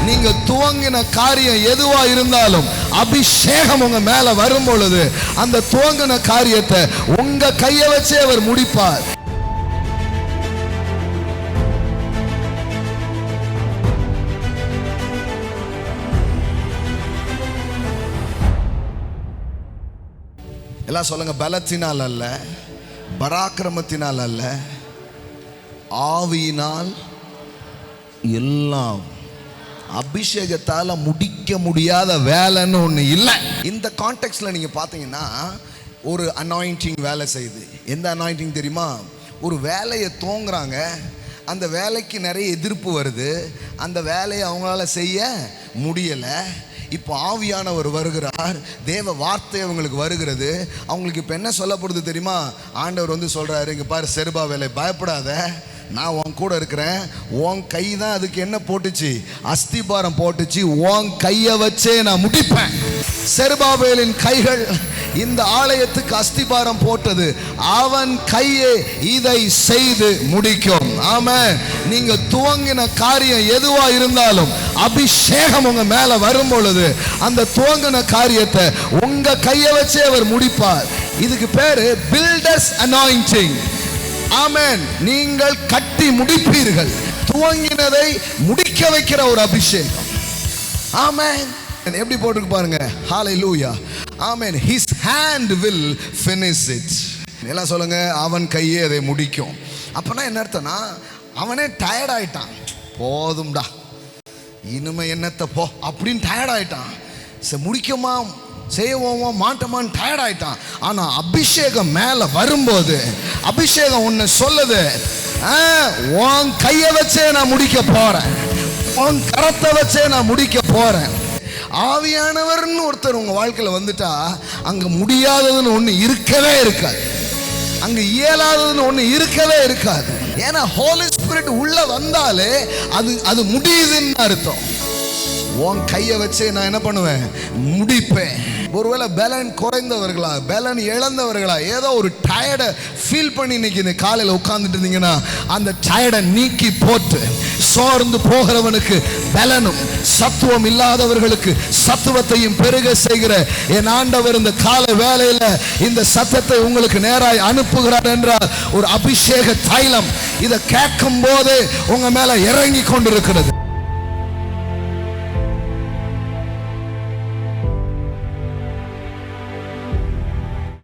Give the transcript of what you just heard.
நீங்க துவங்கின காரியம் எதுவா இருந்தாலும் அபிஷேகம் உங்க மேல வரும் பொழுது அந்த துவங்கின காரியத்தை உங்க கையை வச்சே அவர் முடிப்பார். எல்லாம் சொல்லுங்க, பலத்தினால் அல்ல, பராக்கிரமத்தினால் அல்ல, ஆவியினால். எல்லாம் அபிஷேகத்தால முடிக்க முடியாத வேலைன்னு ஒண்ணு இல்லை. இந்த கான்டெக்ட்ல நீங்க பாத்தீங்கன்னா ஒரு அனாயிண்டிங் வேலை செய்யுது. எந்த அனாயிண்டிங் தெரியுமா? ஒரு வேலையை தோங்குறாங்க, அந்த வேலைக்கு நிறைய எதிர்ப்பு வருது, அந்த வேலையை அவங்களால செய்ய முடியல. இப்போ ஆவியானவர் வருகிறார், தேவ வார்த்தை அவங்களுக்கு வருகிறது. அவங்களுக்கு இப்போ என்ன சொல்லப்படுது தெரியுமா? ஆண்டவர் வந்து சொல்றாரு, இங்க பாரு செருபாபேலே, பயப்படாத, நான் உன் கூட இருக்கிறேன். உன் கை தான் அதுக்கு என்ன போட்டுச்சு? அஸ்திபாரம் போட்டுச்சு. உன் கையை வச்சே நான் முடிப்பேன். செருபாபேலின் கைகள் இந்த ஆலயத்துக்கு அஸ்திபாரம் போட்டது, அவன் கையே இதை செய்து முடிக்கும். ஆமென். நீங்க துவங்கின காரியம் எதுவா இருந்தாலும் அபிஷேகம் உங்க மேல வரும் பொழுது அந்த துவங்கின காரியத்தை உங்க கையை வச்சே அவர் முடிப்பார். இதுக்கு பேரு பில்டர்ஸ் அனாயிண்டிங். ஆமென். நீங்கள் கட்டி முடிப்பீர்கள். துவங்கினதை முடிக்க வைக்கிற ஒரு அபிஷேகம். ஆமென். எப்படி போட்டுருக்கு பாருங்க. ஹalleluya. ஆமென். His hand will finish it. எல்லாம் சொல்லுங்க, அவன் கையே அதை முடிக்கும். அப்பனா என்ன அர்த்தம்னா, அவனே டயர்ட் ஆயிட்டான். போதும்டா, இனிமே என்னத்தை போ அப்படின்னு டயர்ட் ஆயிட்டான். முடிக்குமா செய்வோமா மாட்டோமான்னு டயர்ட் ஆயிட்டான். ஆனா அபிஷேகம் மேல வரும்போது அபிஷேகம் ஒன்னு சொல்லுது, உன் கையை வச்சே நான் முடிக்க போறேன், உன் கரத்தை வச்சே நான் முடிக்க போறேன். ஆவியானவர்னு ஒருத்தர் உங்க வாழ்க்கையில வந்துட்டா அங்க முடியாததுன்னு ஒண்ணு இருக்கவே இருக்காது, அங்க இயலாததுன்னு ஒண்ணு இருக்கவே இருக்காது. ஏன்னா ஹோலி ஸ்பிரிட் உள்ள வந்தாலே அது முடியுதுன்னு அர்த்தம். உன் கையை வச்சே நான் என்ன பண்ணுவேன்? முடிப்பேன். ஒருவேளை பலன் குறைந்தவர்களா, பலன் இழந்தவர்களா, ஏதோ ஒரு டயர்டை ஃபீல் பண்ணி இன்னைக்கு இந்த காலையில் உட்கார்ந்துட்டு இருந்தீங்கன்னா அந்த டயர்டை நீக்கி போட்டு சோர்ந்து போகிறவனுக்கு பலனும், சத்துவம் இல்லாதவர்களுக்கு சத்துவத்தையும் பெருக செய்கிற என் ஆண்டவர் இந்த கால வேளையில இந்த சத்தத்தை உங்களுக்கு நேராய் அனுப்புகிறார் என்றால் ஒரு அபிஷேக தைலம் இதை கேட்கும் போதே உங்க மேல இறங்கி கொண்டிருக்கிறது.